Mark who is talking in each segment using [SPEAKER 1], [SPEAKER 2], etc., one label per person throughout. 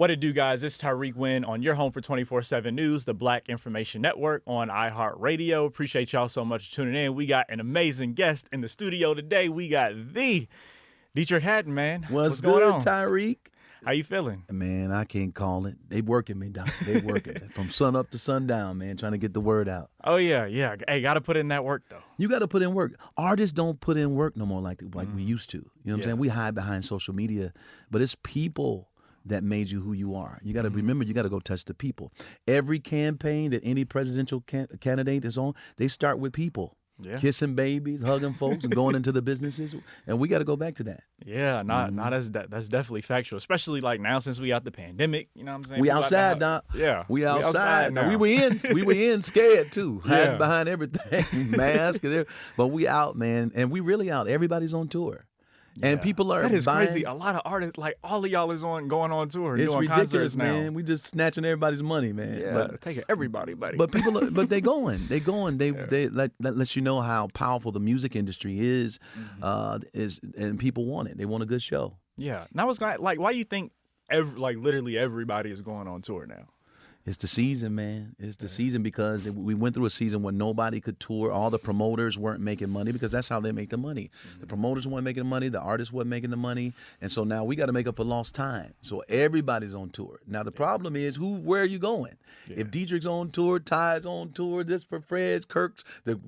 [SPEAKER 1] What it do, guys? It's Tyrik Wynn on your home for 24/7 News, the Black Information Network on iHeartRadio. Appreciate y'all so much for tuning in. We got an amazing guest in the studio today. We got the Deitrick Haddon, man.
[SPEAKER 2] What's
[SPEAKER 1] going
[SPEAKER 2] good,
[SPEAKER 1] on?
[SPEAKER 2] Tyrik?
[SPEAKER 1] How you feeling?
[SPEAKER 2] Man, I can't call it. They working me, Doc. They working from sun up to sundown, man, trying to get the word out.
[SPEAKER 1] Oh, yeah. Hey, got to put in that work, though.
[SPEAKER 2] You got to put in work. Artists don't put in work no more like we used to. You know what I'm saying? We hide behind social media, but it's people that made you who you are. You got to remember, you got to go touch the people. Every campaign that any presidential candidate is on, they start with people. Yeah. Kissing babies, hugging folks, and going into the businesses, and we got to go back to that.
[SPEAKER 1] Yeah, that's definitely factual, especially like now since we out the pandemic. You know what I'm saying?
[SPEAKER 2] We outside now.
[SPEAKER 1] Yeah,
[SPEAKER 2] we outside now. We were in scared too, hiding behind everything, mask and everything. But we out, man, and we really out. Everybody's on tour. Yeah. And people are
[SPEAKER 1] that is
[SPEAKER 2] buying.
[SPEAKER 1] Crazy. A lot of artists, like all of y'all, is going on tour.
[SPEAKER 2] It's
[SPEAKER 1] doing
[SPEAKER 2] ridiculous,
[SPEAKER 1] now.
[SPEAKER 2] man. We just snatching everybody's money, man.
[SPEAKER 1] Yeah, taking everybody, buddy.
[SPEAKER 2] But people, they going. They let you know how powerful the music industry is, and people want it. They want a good show.
[SPEAKER 1] Yeah. Now it's like, why you think literally everybody is going on tour now?
[SPEAKER 2] It's the season, man. It's the season because we went through a season when nobody could tour. All the promoters weren't making money because that's how they make the money. The promoters weren't making the money. The artists weren't making the money. And so now we got to make up for lost time. So everybody's on tour. Now the problem is where are you going? Yeah. If Deitrick's on tour, Ty's on tour, this for Fred's, Kirk's, the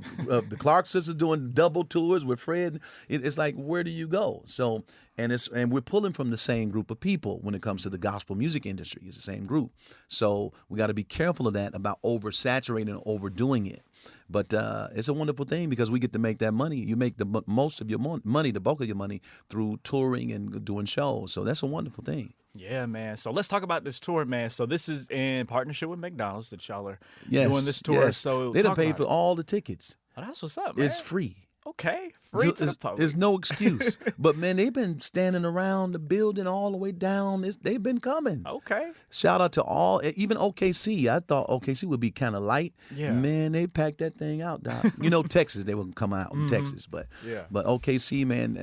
[SPEAKER 2] Clark sisters doing double tours with Fred. It's like, where do you go? So. And we're pulling from the same group of people when it comes to the gospel music industry. It's the same group. So we got to be careful of that, about oversaturating and overdoing it. But it's a wonderful thing because we get to make that money. You make the most of your money, the bulk of your money, through touring and doing shows. So that's a wonderful thing.
[SPEAKER 1] Yeah, man. So let's talk about this tour, man. So this is in partnership with McDonald's that y'all are doing this tour.
[SPEAKER 2] Yes.
[SPEAKER 1] So
[SPEAKER 2] they done paid for all the tickets.
[SPEAKER 1] Oh, that's what's up, man.
[SPEAKER 2] It's free.
[SPEAKER 1] Okay, free to the public.
[SPEAKER 2] There's no excuse. But, man, they've been standing around the building all the way down. They've been coming.
[SPEAKER 1] Okay.
[SPEAKER 2] Shout out to all, even OKC. I thought OKC would be kind of light. Yeah. Man, they packed that thing out, Doc. You know, Texas, they would come out in Texas. But OKC, man,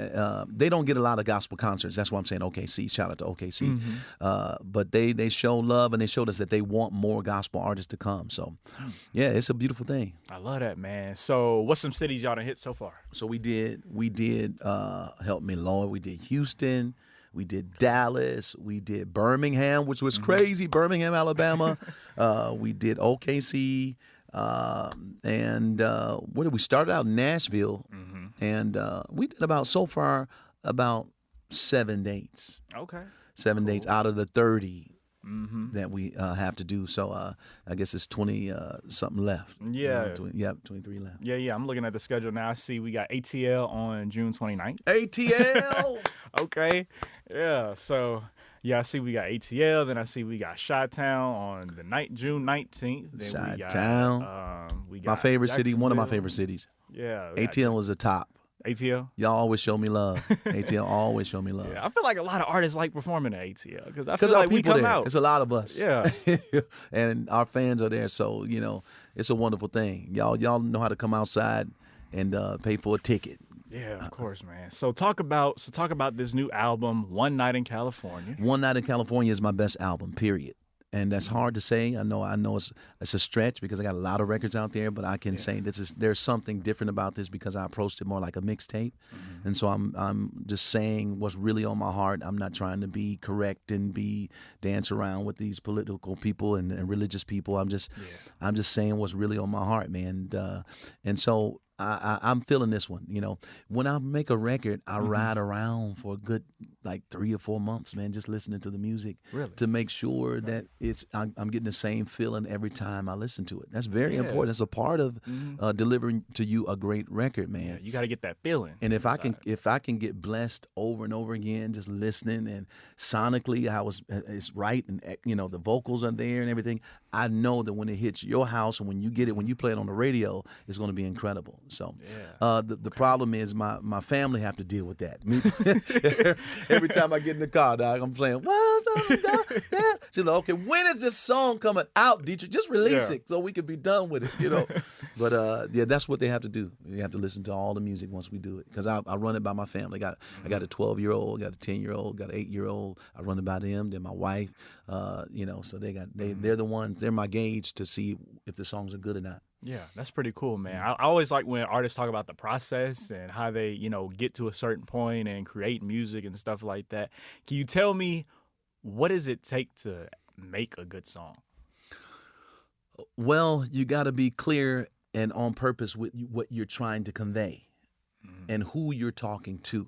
[SPEAKER 2] they don't get a lot of gospel concerts. That's why I'm saying OKC. Shout out to OKC. But they show love, and they showed us that they want more gospel artists to come. So, yeah, it's a beautiful thing.
[SPEAKER 1] I love that, man. So what's some cities y'all done hit so far?
[SPEAKER 2] So we did Help Me Lord. We did Houston. We did Dallas. We did Birmingham, which was crazy. Birmingham, Alabama. We did OKC. And where did we start out? Nashville. And we did about 7 dates.
[SPEAKER 1] Okay.
[SPEAKER 2] 7 dates out of the 30. That we have to do. So I guess it's 20 something left.
[SPEAKER 1] Yeah.
[SPEAKER 2] 23 left.
[SPEAKER 1] Yeah. I'm looking at the schedule now. I see we got ATL on June 29th.
[SPEAKER 2] ATL!
[SPEAKER 1] Okay. Yeah. So, I see we got ATL. Then I see we got Chi-Town on the June 19th. Then
[SPEAKER 2] Chi-Town.
[SPEAKER 1] We got
[SPEAKER 2] my favorite city, one of my favorite cities.
[SPEAKER 1] Yeah.
[SPEAKER 2] ATL was the top.
[SPEAKER 1] ATL?
[SPEAKER 2] Y'all always show me love. ATL always show me love.
[SPEAKER 1] Yeah, I feel like a lot of artists like performing at ATL because I feel like we come out.
[SPEAKER 2] It's a lot of us.
[SPEAKER 1] Yeah.
[SPEAKER 2] And our fans are there, so, it's a wonderful thing. Y'all know how to come outside and pay for a ticket.
[SPEAKER 1] Yeah, of course, man. So talk about this new album, One Night in California.
[SPEAKER 2] One Night in California is my best album, period. And that's hard to say. I know it's a stretch because I got a lot of records out there, but I can say there's something different about this because I approached it more like a mixtape. And so I'm just saying what's really on my heart. I'm not trying to be correct and dance around with these political people and religious people. I'm just saying what's really on my heart, man. And so I'm feeling this one. When I make a record, I ride around for a good 3 or 4 months, man, just listening to the music to make sure that I'm getting the same feeling every time I listen to it. That's very important. It's a part of delivering to you a great record, man.
[SPEAKER 1] Yeah, you got to get that feeling.
[SPEAKER 2] And if I can get blessed over and over again, just listening and sonically how it's right, and the vocals are there and everything, I know that when it hits your house and when you get it, when you play it on the radio, it's going to be incredible. So the problem is my family have to deal with that. Every time I get in the car, dog, I'm playing. She's like, okay, when is this song coming out, Deitrick? Just release it so we can be done with it, But yeah, that's what they have to do. You have to listen to all the music once we do it, because I run it by my family. I got a 12-year-old, got a 10-year-old, got an 8-year-old. I run it by them. Then my wife, so they're the ones. They're my gauge to see if the songs are good or not.
[SPEAKER 1] Yeah, that's pretty cool, man. I always like when artists talk about the process and how they, get to a certain point and create music and stuff like that. Can you tell me, what does it take to make a good song?
[SPEAKER 2] Well, you got to be clear and on purpose with what you're trying to convey and who you're talking to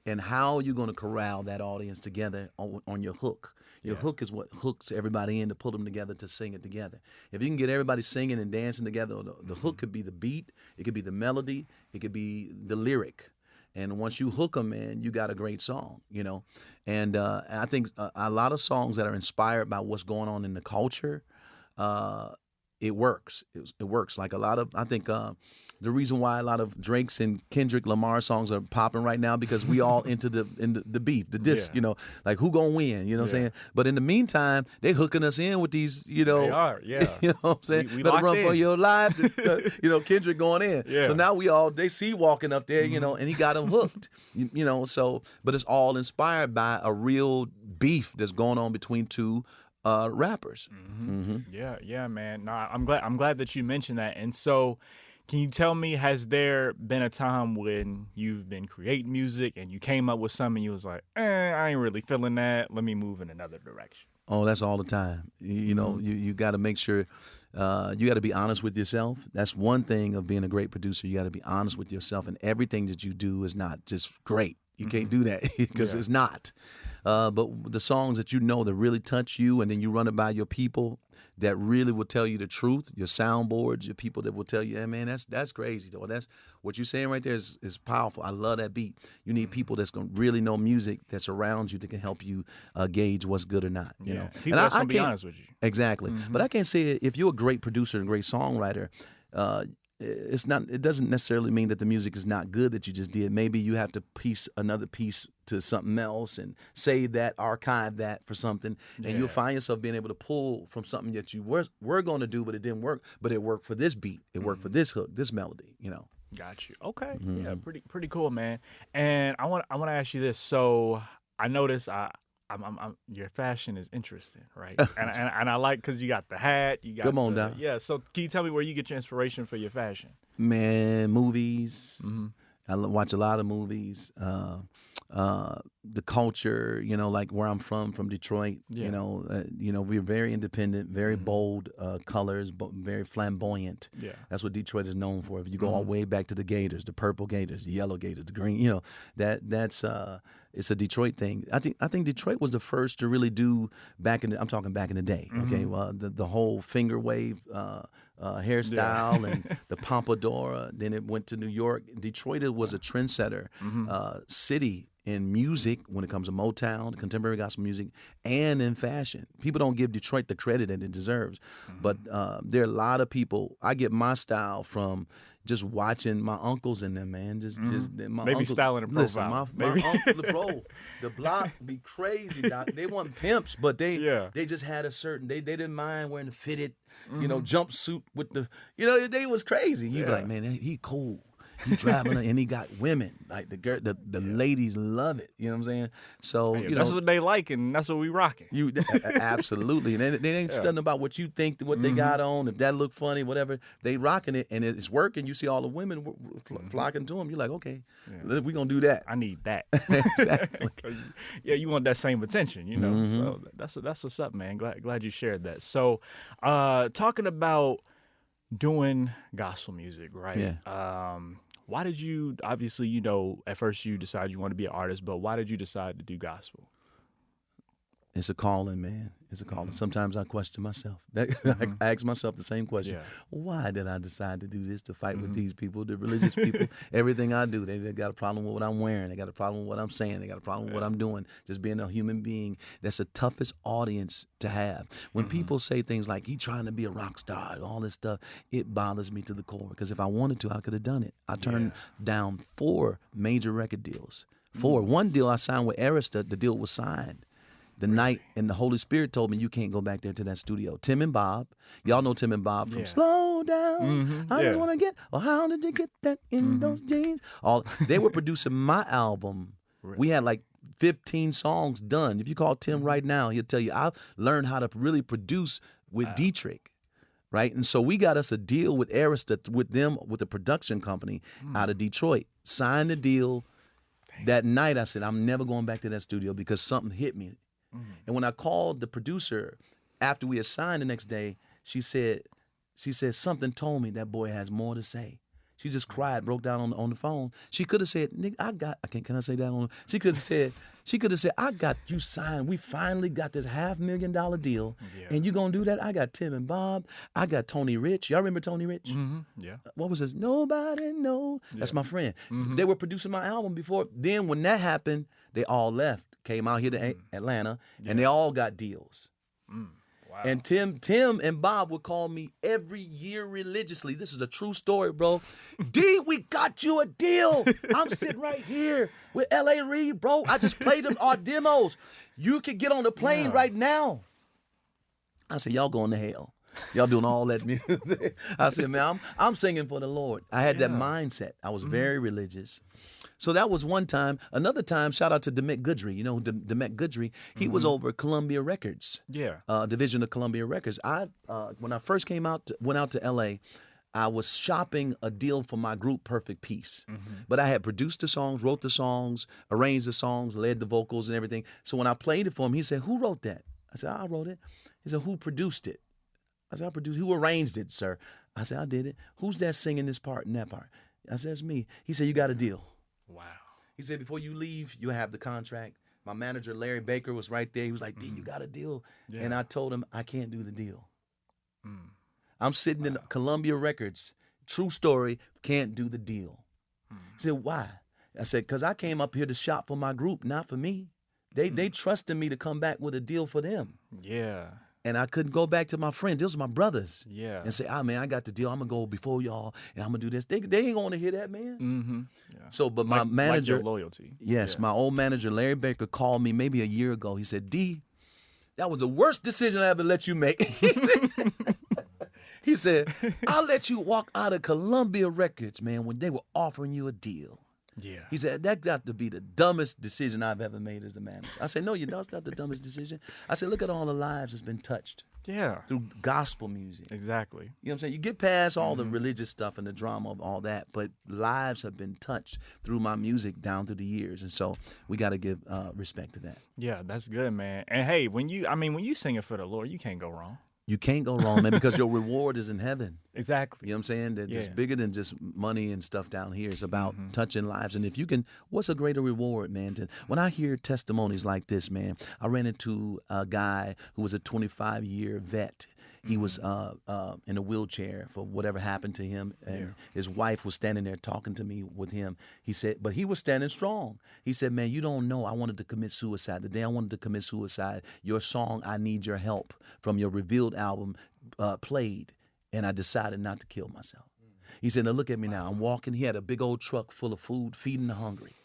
[SPEAKER 2] and how you're going to corral that audience together on your hook. Your hook is what hooks everybody in to pull them together to sing it together. If you can get everybody singing and dancing together, the hook could be the beat, it could be the melody, it could be the lyric. And once you hook them, man, you got a great song, And I think a lot of songs that are inspired by what's going on in the culture, it works. It works. Like I think the reason why a lot of Drake's and Kendrick Lamar songs are popping right now, because we all into the beef, the diss, like who gonna win, what I'm saying? But in the meantime, they hooking us in with these,
[SPEAKER 1] They are, yeah.
[SPEAKER 2] You know what I'm saying?
[SPEAKER 1] We
[SPEAKER 2] Better run
[SPEAKER 1] in.
[SPEAKER 2] for your life, Kendrick going in.
[SPEAKER 1] Yeah.
[SPEAKER 2] So now they see walking up there, and he got them hooked, but it's all inspired by a real beef that's going on between two rappers.
[SPEAKER 1] Yeah, man. Nah, I'm glad that you mentioned that. And so, can you tell me, has there been a time when you've been creating music and you came up with something and you was like, I ain't really feeling that, let me move in another direction?
[SPEAKER 2] Oh, that's all the time. You got to make sure you got to be honest with yourself. That's one thing of being a great producer. You got to be honest with yourself, and everything that you do is not just great. You can't do that because it's not. But the songs that that really touch you, and then you run it by your people that really will tell you the truth, your soundboards, your people that will tell you, hey, man, that's crazy, though. That's what you're saying right there is powerful. I love that beat. You need people that's going to really know music that's around you that can help you gauge what's good or not. You know,
[SPEAKER 1] people that's going to be honest with you.
[SPEAKER 2] Exactly. But I can't say if you're a great producer and great songwriter, it doesn't necessarily mean that the music is not good that you just did. Maybe you have to piece another piece to something else and save that, archive that for something, and you'll find yourself being able to pull from something that you were going to do, but it didn't work. But it worked for this beat. It worked for this hook, this melody.
[SPEAKER 1] Got you. Okay. Yeah. Pretty cool, man. And I want to ask you this. So I noticed your fashion is interesting, right? and I like, because you got the hat, you got
[SPEAKER 2] come on down.
[SPEAKER 1] Yeah. So can you tell me where you get your inspiration for your fashion?
[SPEAKER 2] Man, movies. I watch a lot of movies. The culture, like where I'm from Detroit. We're very independent, very bold colors, but very flamboyant.
[SPEAKER 1] Yeah,
[SPEAKER 2] that's what Detroit is known for. If you go all the way back to the Gators, the purple Gators, the yellow Gators, the green, that's it's a Detroit thing. I think Detroit was the first to really do I'm talking back in the day. Okay, well the whole finger wave hairstyle and the pompadour. Then it went to New York. Detroit was a trendsetter city in music when it comes to Motown, contemporary gospel music, and in fashion. People don't give Detroit the credit that it deserves. But there are a lot of people. I get my style from just watching my uncles in them, man. Just my
[SPEAKER 1] maybe
[SPEAKER 2] uncles,
[SPEAKER 1] styling a profile.
[SPEAKER 2] Listen, my uncle, bro, the block be crazy. Doc. They weren't pimps, but they just had a certain. They didn't mind wearing the fitted, jumpsuit with the. They was crazy. You be like, man, he cool. He driving and he got women. Like the ladies love it. You know what I'm saying? So
[SPEAKER 1] that's what they like, and that's what we rocking.
[SPEAKER 2] Absolutely. And they ain't studying about what you think, what they got on. If that look funny, whatever, they rocking it, and it's working. You see all the women flocking to them. You're like, okay, we gonna do that.
[SPEAKER 1] I need that.
[SPEAKER 2] Exactly.
[SPEAKER 1] You want that same attention. So that's what's up, man. Glad you shared that. So, talking about doing gospel music, right?
[SPEAKER 2] Yeah.
[SPEAKER 1] Why did you, obviously, at first you decided you want to be an artist, but why did you decide to do gospel?
[SPEAKER 2] It's a calling, man. It's a calling. Sometimes I question myself. I ask myself the same question.
[SPEAKER 1] Yeah.
[SPEAKER 2] Why did I decide to do this, to fight with these people, the religious people? Everything I do, they got a problem with what I'm wearing. They got a problem with what I'm saying. They got a problem with what I'm doing. Just being a human being. That's the toughest audience to have. When people say things like, he trying to be a rock star and all this stuff, it bothers me to the core. Because if I wanted to, I could have done it. I turned down 4 major record deals. 4. One deal I signed with Arista, the deal was signed the night, and the Holy Spirit told me, you can't go back there to that studio. Tim and Bob, y'all know Tim and Bob from Slow Down. I just want to get, how did you get that in those jeans? They were producing my album. We had like 15 songs done. If you call Tim right now, he'll tell you, I learned how to really produce with Deitrick. Right? And so we got us a deal with Arista, with the production company out of Detroit. Signed the deal. That night I said, I'm never going back to that studio because something hit me. And when I called the producer after we had signed the next day, she said, something told me that boy has more to say. She just cried, broke down on the phone. She could have said, Nick, can I say that? She could have said, I got you signed. We finally got this $500,000 deal. And you gonna do that? I got Tim and Bob. I got Tony Rich. Y'all remember Tony Rich?
[SPEAKER 1] Yeah.
[SPEAKER 2] What was this? Nobody know. That's my friend. They were producing my album before. Then when that happened, they all left, came out here to Atlanta, and they all got deals. Wow. And Tim and Bob would call me every year religiously. This is a true story, bro. D, we got you a deal. I'm sitting right here with L.A. Reid, bro. I just played them our demos. You can get on the plane right now. I said, y'all going to hell. Y'all doing all that music. I said, man, I'm singing for the Lord. I had that mindset. I was very religious. So that was one time. Another time, shout out to Demet Goodry. You know Demet Goodry? He was over Columbia Records. Yeah. Division of Columbia Records. When I first went out to L.A., I was shopping a deal for my group Perfect Peace. But I had produced the songs, wrote the songs, arranged the songs, led the vocals and everything. So when I played it for him, he said, who wrote that? I said, I wrote it. He said, who produced it? I said, I produced it. Who arranged it, sir? I said, I did it. Who's that singing this part and that part? I said, it's me. He said, you got a deal. Wow. He said, before you leave, you have the contract. My manager, Larry Baker, was right there. He was like, D, you got a deal. Yeah. And I told him, I can't do the deal. I'm sitting in Columbia Records. True story, can't do the deal. He said, why? I said, because I came up here to shop for my group, not for me. They trusted me to come back with a deal for them. Yeah. And I couldn't go back to my friend. Those are my brothers. Yeah. And say, man, I got the deal. I'm going to go before y'all, and I'm going to do this. They ain't going to hear that, man. Yeah. So, but my manager. Like your loyalty. Yes, my old manager, Larry Baker, called me maybe a year ago. He said, D, that was the worst decision I ever let you make. He said, I'll let you walk out of Columbia Records, man, when they were offering you a deal. Yeah. He said, that got to be the dumbest decision I've ever made as the manager. I said, no, that's not the dumbest decision. I said, look at all the lives that's been touched. Yeah. Through gospel music. Exactly. You know what I'm saying? You get past all the religious stuff and the drama of all that, but lives have been touched through my music down through the years. And so we got to give respect to that.
[SPEAKER 1] Yeah, that's good, man. And hey, when you sing it for the Lord, you can't go wrong.
[SPEAKER 2] You can't go wrong, man, because your reward is in heaven.
[SPEAKER 1] Exactly.
[SPEAKER 2] You know what I'm saying? That it's bigger than just money and stuff down here. It's about touching lives. And if you can, what's a greater reward, man? When I hear testimonies like this, man, I ran into a guy who was a 25-year vet. He was in a wheelchair for whatever happened to him, and his wife was standing there talking to me with him. He said, but he was standing strong. He said, man, you don't know, I wanted to commit suicide. The day I wanted to commit suicide, your song, I Need Your Help, from your Revealed album played, and I decided not to kill myself. He said, now look at me now. I'm walking. He had a big old truck full of food, feeding the hungry.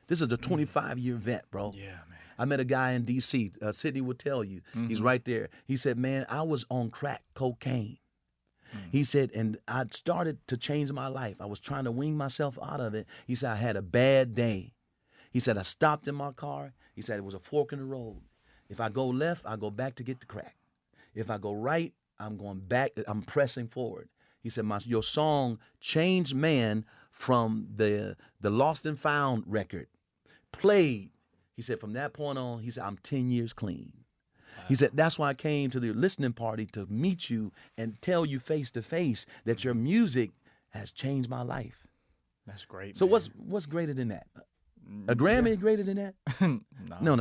[SPEAKER 2] This is a 25-year vet, bro. Yeah, man. I met a guy in D.C., Sidney will tell you. He's right there. He said, man, I was on crack cocaine. He said, and I started to change my life. I was trying to wean myself out of it. He said, I had a bad day. He said, I stopped in my car. He said, it was a fork in the road. If I go left, I go back to get the crack. If I go right, I'm going back. I'm pressing forward. He said, your song changed man from the Lost and Found record. Played. He said, from that point on, he said, I'm 10 years clean. Wow. He said, that's why I came to the listening party to meet you and tell you face to face that your music has changed my life.
[SPEAKER 1] That's great.
[SPEAKER 2] So man. What's greater than that? A Grammy greater than that? No.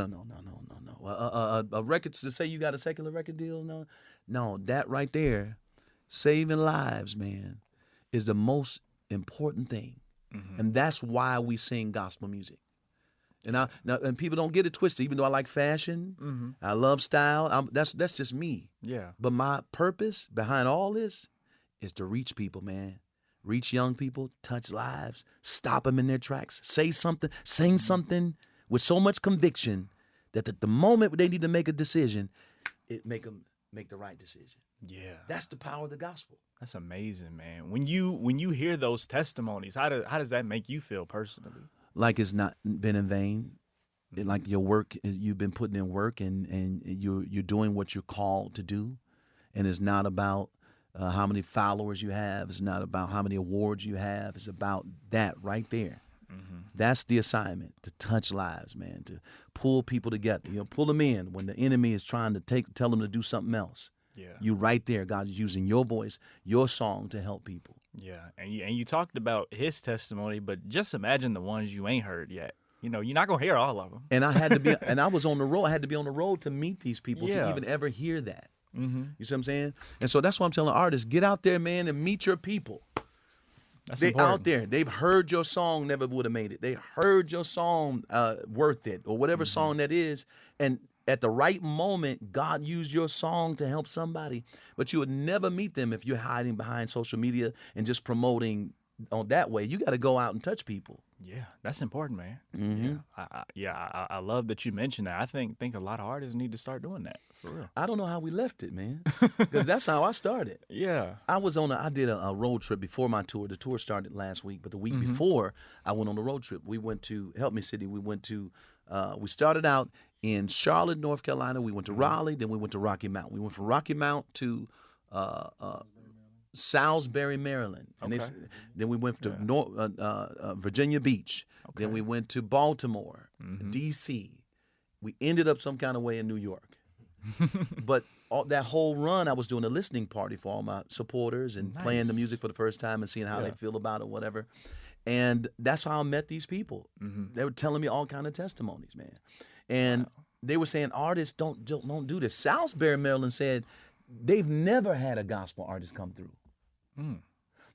[SPEAKER 2] a record to say you got a secular record deal. No, that right there, saving lives, man, is the most important thing, and that's why we sing gospel music. And people don't get it twisted. Even though I like fashion, I love style. That's just me.
[SPEAKER 1] Yeah.
[SPEAKER 2] But my purpose behind all this is to reach people, man. Reach young people, touch lives, stop them in their tracks, say something, sing something with so much conviction that the moment they need to make a decision, it make them make the right decision.
[SPEAKER 1] Yeah.
[SPEAKER 2] That's the power of the gospel.
[SPEAKER 1] That's amazing, man. When you hear those testimonies, how does that make you feel personally?
[SPEAKER 2] Like it's not been in vain. Like your work, you've been putting in work, and you're doing what you're called to do, and it's not about how many followers you have. It's not about how many awards you have. It's about that right there. That's the assignment, to touch lives, man, to pull people together, pull them in when the enemy is trying to tell them to do something else.
[SPEAKER 1] Yeah. You
[SPEAKER 2] right there, God's using your voice, your song to help people.
[SPEAKER 1] Yeah, and you talked about his testimony, but just imagine the ones you ain't heard yet. You're not gonna hear all of them.
[SPEAKER 2] And I had to be, and I was on the road. I had to be on the road to meet these people to even ever hear that. You see what I'm saying? And so that's why I'm telling artists, get out there, man, and meet your people. They out there. They've heard your song, never would have made it. They heard your song, Worth It, or whatever song that is, and at the right moment, God used your song to help somebody. But you would never meet them if you're hiding behind social media and just promoting on that way. You got to go out and touch people.
[SPEAKER 1] Yeah, that's important, man. I love that you mentioned that. I think a lot of artists need to start doing that, for real.
[SPEAKER 2] I don't know how we left it, man, because that's how I started.
[SPEAKER 1] Yeah.
[SPEAKER 2] I did a road trip before my tour. The tour started last week, but the week before, I went on a road trip. We went to Help Me City. We went to, we started out in Charlotte, North Carolina. We went to Raleigh, then we went to Rocky Mount. We went from Rocky Mount to Salisbury, Maryland. And then we went to Virginia Beach. Okay. Then we went to Baltimore, D.C. We ended up some kind of way in New York. But that whole run, I was doing a listening party for all my supporters and playing the music for the first time and seeing how they feel about it, whatever. And that's how I met these people. They were telling me all kind of testimonies, man. And they were saying, artists don't do this. Salisbury, Maryland said they've never had a gospel artist come through.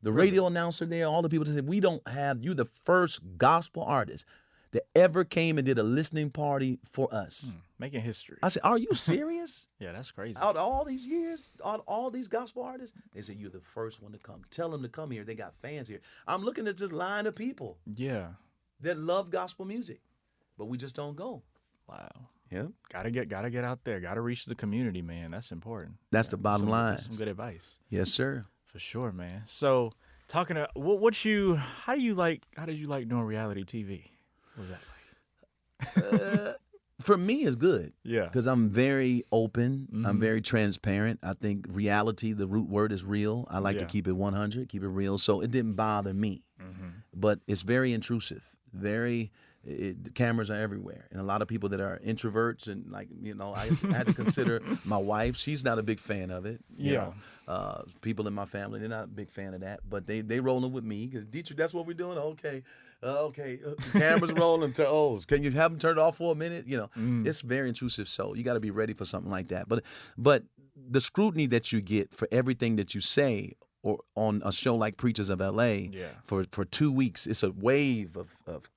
[SPEAKER 2] The radio announcer there, all the people that said, we don't have, you the first gospel artist that ever came and did a listening party for us.
[SPEAKER 1] Making history.
[SPEAKER 2] I said, are you serious?
[SPEAKER 1] Yeah, that's crazy.
[SPEAKER 2] Out of all these years, all these gospel artists, they said, you're the first one to come. Tell them to come here. They got fans here. I'm looking at this line of people that love gospel music, but we just don't go.
[SPEAKER 1] Wow.
[SPEAKER 2] Yeah.
[SPEAKER 1] Gotta get out there. Gotta reach the community, man. That's important.
[SPEAKER 2] That's the bottom line.
[SPEAKER 1] That's some good advice.
[SPEAKER 2] Yes, sir.
[SPEAKER 1] For sure, man. So, talking to how did you like doing reality TV? What was that like?
[SPEAKER 2] For me, it's good.
[SPEAKER 1] Yeah.
[SPEAKER 2] Because I'm very open. I'm very transparent. I think reality, the root word is real. I like to keep it 100, keep it real. So it didn't bother me. But it's very intrusive. The cameras are everywhere, and a lot of people that are introverts, and I had to consider my wife. She's not a big fan of it. You know, people in my family, they're not a big fan of that, but they rolling with me because Deitrick, that's what we're doing. Okay, cameras rolling. Can you have them turned off for a minute? It's very intrusive, so you got to be ready for something like that. But the scrutiny that you get for everything that you say, or on a show like Preachers of L.A. For 2 weeks, it's a wave of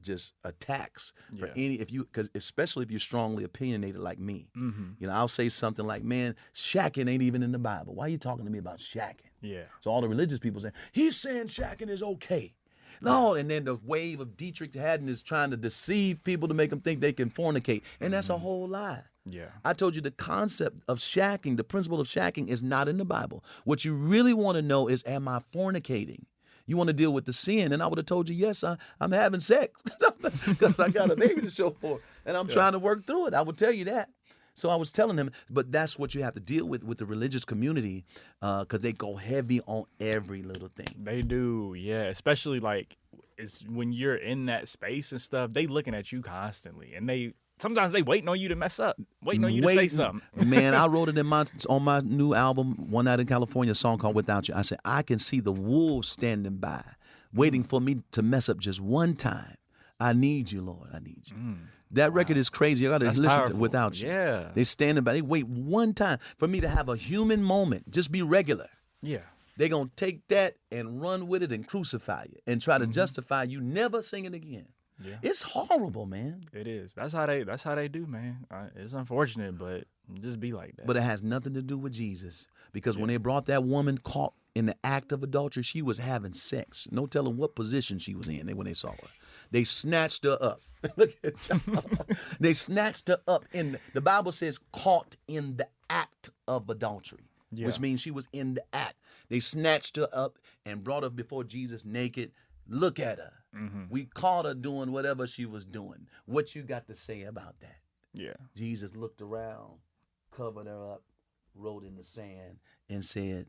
[SPEAKER 2] just attacks for because especially if you're strongly opinionated like me. I'll say something like, man, shacking ain't even in the Bible. Why are you talking to me about shacking? Yeah. So all the religious people say, he's saying shacking is okay. No, and then the wave of Deitrick Haddon is trying to deceive people to make them think they can fornicate, and that's a whole lie. Yeah. I told you the concept of shacking, the principle of shacking is not in the Bible. What you really want to know is, am I fornicating? You want to deal with the sin, and I would have told you, yes, I'm having sex because I got a baby to show for, and I'm trying to work through it. I would tell you that. So I was telling him, but that's what you have to deal with the religious community because they go heavy on every little thing.
[SPEAKER 1] They do, yeah. Especially it's when you're in that space and stuff, they looking at you constantly, and sometimes they waiting on you to mess up, waiting on you to say something.
[SPEAKER 2] Man, I wrote it on my new album, One Night in California, a song called Without You. I said, I can see the wolves standing by, waiting for me to mess up just one time. I need you, Lord. I need you. That record is crazy. You got to
[SPEAKER 1] That's
[SPEAKER 2] listen to
[SPEAKER 1] powerful.
[SPEAKER 2] it without you.
[SPEAKER 1] Yeah.
[SPEAKER 2] They standing by. They wait one time for me to have a human moment. Just be regular.
[SPEAKER 1] Yeah.
[SPEAKER 2] They're going to take that and run with it and crucify you and try to justify you never singing again.
[SPEAKER 1] Yeah.
[SPEAKER 2] It's horrible, man.
[SPEAKER 1] It is. That's how they do, man. It's unfortunate, but just be like that.
[SPEAKER 2] But it has nothing to do with Jesus. Because when they brought that woman caught in the act of adultery, she was having sex. No telling what position she was in when they saw her. They snatched her up. Look at y'all. They snatched her up. The Bible says caught in the act of adultery, which means she was in the act. They snatched her up and brought her before Jesus naked. Look at her. We caught her doing whatever she was doing. What you got to say about that?
[SPEAKER 1] Yeah.
[SPEAKER 2] Jesus looked around, covered her up, wrote in the sand, and said,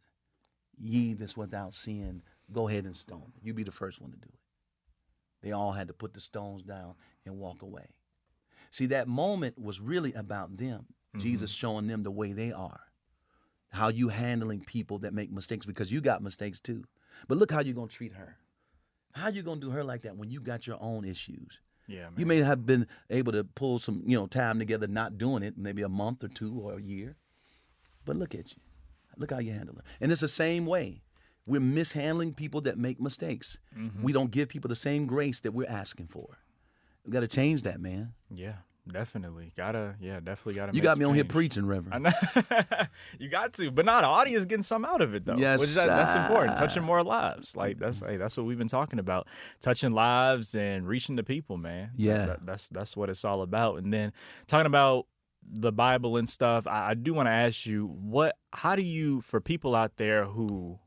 [SPEAKER 2] ye that's without sin, go ahead and stone her. You be the first one to do it. They all had to put the stones down and walk away. See, that moment was really about them. Jesus showing them the way they are. How you handling people that make mistakes, because you got mistakes too. But look how you're going to treat her. How you going to do her like that when you got your own issues?
[SPEAKER 1] Yeah, man.
[SPEAKER 2] You may have been able to pull some, time together not doing it, maybe a month or two or a year. But look at you. Look how you handle her. And it's the same way. We're mishandling people that make mistakes. We don't give people the same grace that we're asking for. We got to change that, man.
[SPEAKER 1] Yeah, definitely. Definitely gotta.
[SPEAKER 2] You got me on here preaching, Reverend.
[SPEAKER 1] I know. You got to, but not the audience getting some out of it though.
[SPEAKER 2] Yes,
[SPEAKER 1] that's important. Touching more lives, like that's what we've been talking about. Touching lives and reaching the people, man.
[SPEAKER 2] Yeah,
[SPEAKER 1] that's what it's all about. And then talking about the Bible and stuff, I do want to ask you, how do you, for people out there who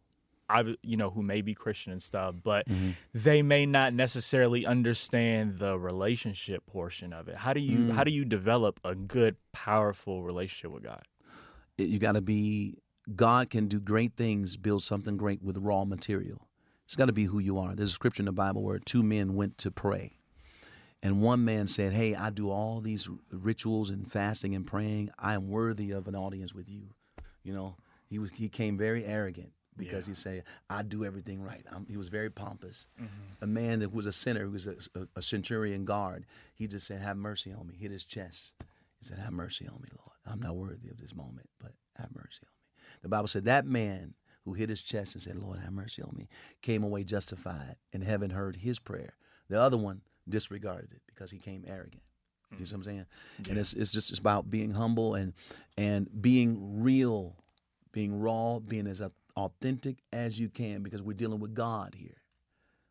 [SPEAKER 1] who may be Christian and stuff, but they may not necessarily understand the relationship portion of it. How do you develop a good, powerful relationship with God?
[SPEAKER 2] You got to be. God can do great things, build something great with raw material. It's got to be who you are. There's a scripture in the Bible where two men went to pray. And one man said, hey, I do all these rituals and fasting and praying. I am worthy of an audience with you. He came very arrogant because he said, I do everything right. He was very pompous. A man that was a sinner, who was a centurion guard, he just said, have mercy on me, hit his chest. He said, have mercy on me, Lord. I'm not worthy of this moment, but have mercy on me. The Bible said that man who hit his chest and said, Lord, have mercy on me, came away justified, and heaven heard his prayer. The other one disregarded it because he came arrogant. You see what I'm saying? Yeah. And it's about being humble and being real, being raw, being as authentic as you can, because we're dealing with God here.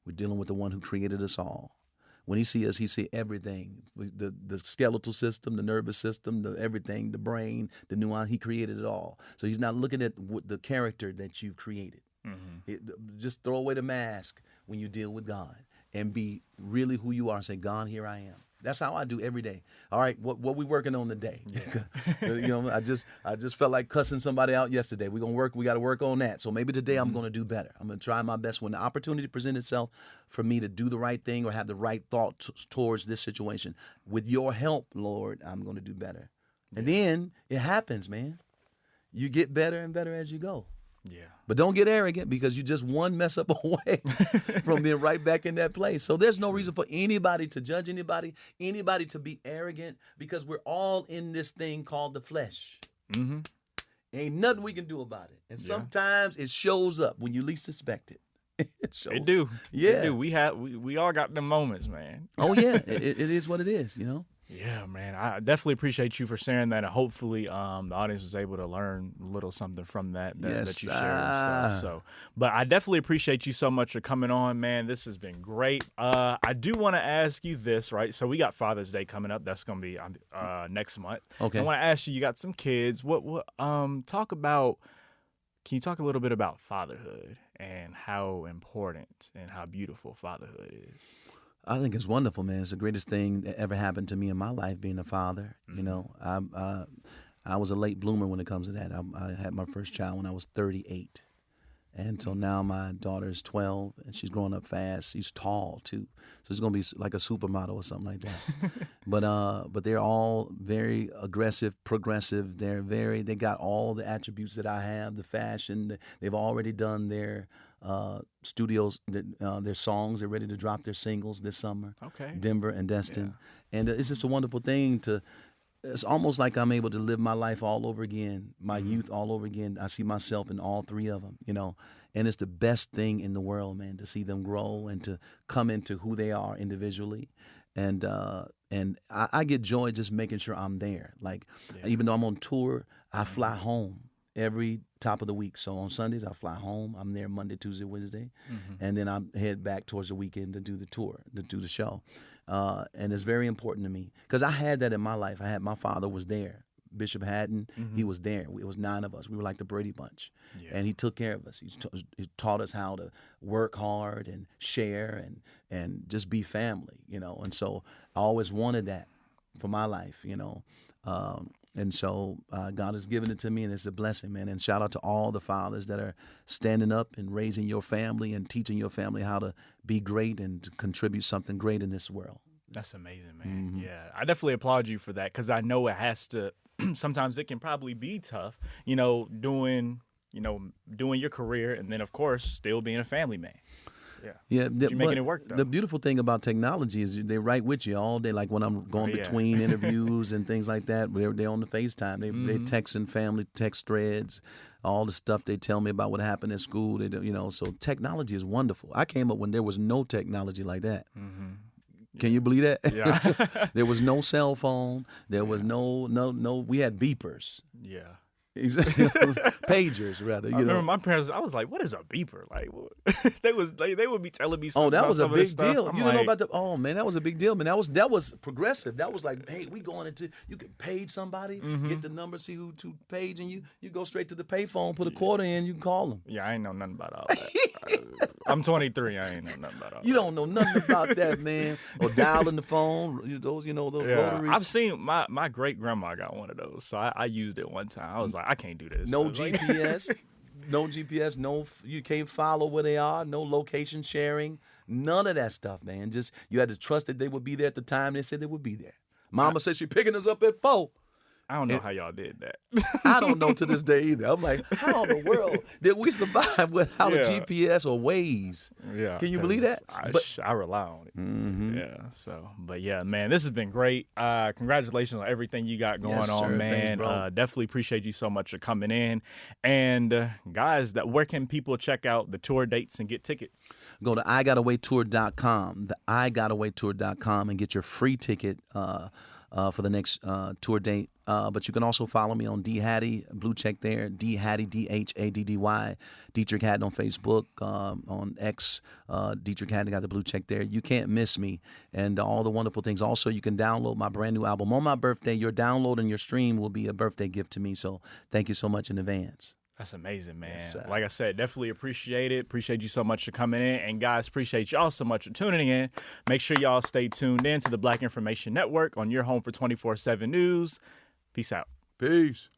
[SPEAKER 2] We're dealing with the one who created us all. When he sees us, he sees everything, the skeletal system, the nervous system, everything, the brain, the nuance. He created it all. So he's not looking at the character that you've created. Just throw away the mask when you deal with God and be really who you are and say, God, here I am. That's how I do every day. All right, what we working on today? Yeah. I just felt like cussing somebody out yesterday. We got to work on that. So maybe today I'm going to do better. I'm going to try my best when the opportunity presents itself for me to do the right thing or have the right thought towards this situation. With your help, Lord, I'm going to do better. Yeah. And then it happens, man. You get better and better as you go.
[SPEAKER 1] Yeah.
[SPEAKER 2] But don't get arrogant, because you just one mess up away from being right back in that place. So there's no reason for anybody to judge anybody to be arrogant, because we're all in this thing called the flesh. Ain't nothing we can do about it. And sometimes it shows up when you least expect it.
[SPEAKER 1] It do.
[SPEAKER 2] Yeah.
[SPEAKER 1] It do. We all got them moments, man.
[SPEAKER 2] Oh, yeah. It is what it is,
[SPEAKER 1] Yeah, man. I definitely appreciate you for sharing that, and hopefully the audience was able to learn a little something from that you shared and stuff. So, but I definitely appreciate you so much for coming on, man. This has been great. I do want to ask you this, right? So we got Father's Day coming up. That's going to be next month.
[SPEAKER 2] Okay.
[SPEAKER 1] I want to ask you got some kids. Can you talk a little bit about fatherhood and how important and how beautiful fatherhood is?
[SPEAKER 2] I think it's wonderful, man. It's the greatest thing that ever happened to me in my life, being a father. I was a late bloomer when it comes to that. I had my first child when I was 38. And so now my daughter is 12, and she's growing up fast. She's tall, too. So it's going to be like a supermodel or something like that. But they're all very aggressive, progressive. They got all the attributes that I have, the fashion. They've already done their studios, their songs. They're ready to drop their singles this summer.
[SPEAKER 1] Okay.
[SPEAKER 2] Denver and Destin. And it's just a wonderful thing it's almost like I'm able to live my life all over again, my youth all over again. I see myself in all three of them, and it's the best thing in the world, man, to see them grow and to come into who they are individually. And I get joy just making sure I'm there. Like, even though I'm on tour, I fly home every top of the week. So on Sundays, I fly home. I'm there Monday, Tuesday, Wednesday. And then I head back towards the weekend to do the tour, to do the show. And it's very important to me because I had that in my life. My father was there. Bishop Haddon, he was there. It was 9 of us. We were like the Brady Bunch. And he took care of us. He taught us how to work hard and share and just be family, And so I always wanted that for my life, And so God has given it to me, and it's a blessing, man. And shout out to all the fathers that are standing up and raising your family and teaching your family how to be great and to contribute something great in this world.
[SPEAKER 1] That's amazing, man. Yeah, I definitely applaud you for that because I know it has to. Sometimes it can probably be tough, doing your career and then, of course, still being a family man.
[SPEAKER 2] Yeah,
[SPEAKER 1] you're making it work, though.
[SPEAKER 2] The beautiful thing about technology is they're right with you all day. Like when I'm going between interviews and things like that, they're on the FaceTime. They're texting family text threads, all the stuff they tell me about what happened at school. So technology is wonderful. I came up when there was no technology like that. Can you believe that?
[SPEAKER 1] Yeah.
[SPEAKER 2] There was no cell phone. There was no. We had beepers.
[SPEAKER 1] Yeah.
[SPEAKER 2] Pagers, rather.
[SPEAKER 1] I remember my parents. I was like, "What is a beeper?" Like, they would be telling me.
[SPEAKER 2] Oh, that was a big deal.
[SPEAKER 1] You
[SPEAKER 2] didn't know about Oh man, that was a big deal, man. That was progressive. That was like, hey, we going into. You can page somebody, get the number, see who to page, and you go straight to the payphone, put a quarter in, you can call them.
[SPEAKER 1] Yeah, I ain't know nothing about all that. I'm 23. I ain't know nothing about all that.
[SPEAKER 2] You don't know nothing about that, man. Or dialing the phone. Those rotary.
[SPEAKER 1] I've seen my great grandma got one of those, so I used it one time. I was like, I can't do this.
[SPEAKER 2] No GPS, no GPS, you can't follow where they are, no location sharing, none of that stuff, man. Just you had to trust that they would be there at the time they said they would be there. Mama said she picking us up at 4.
[SPEAKER 1] I don't know how y'all did that.
[SPEAKER 2] I don't know to this day either. I'm like, how in the world did we survive without a GPS or Waze?
[SPEAKER 1] Yeah.
[SPEAKER 2] Can you believe that?
[SPEAKER 1] I rely on it. Yeah. So, but yeah, man, this has been great. Congratulations on everything you got going on, man.
[SPEAKER 2] Thanks, bro.
[SPEAKER 1] Definitely appreciate you so much for coming in. And guys, where can people check out the tour dates and get tickets?
[SPEAKER 2] Go to IGotAwayTour.com, IGotAwayTour.com, and get your free ticket for the next tour date. But you can also follow me on D Hattie, blue check there, D Hattie, DHADDY, Deitrick Haddon on Facebook, on X, Deitrick Haddon got the blue check there. You can't miss me and all the wonderful things. Also, you can download my brand new album on my birthday. Your download and your stream will be a birthday gift to me. So thank you so much in advance.
[SPEAKER 1] That's amazing, man.
[SPEAKER 2] Yes,
[SPEAKER 1] like I said, definitely appreciate it. Appreciate you so much for coming in. And guys, appreciate y'all so much for tuning in. Make sure y'all stay tuned in to the Black Information Network on your home for 24/7 news. Peace out.
[SPEAKER 2] Peace.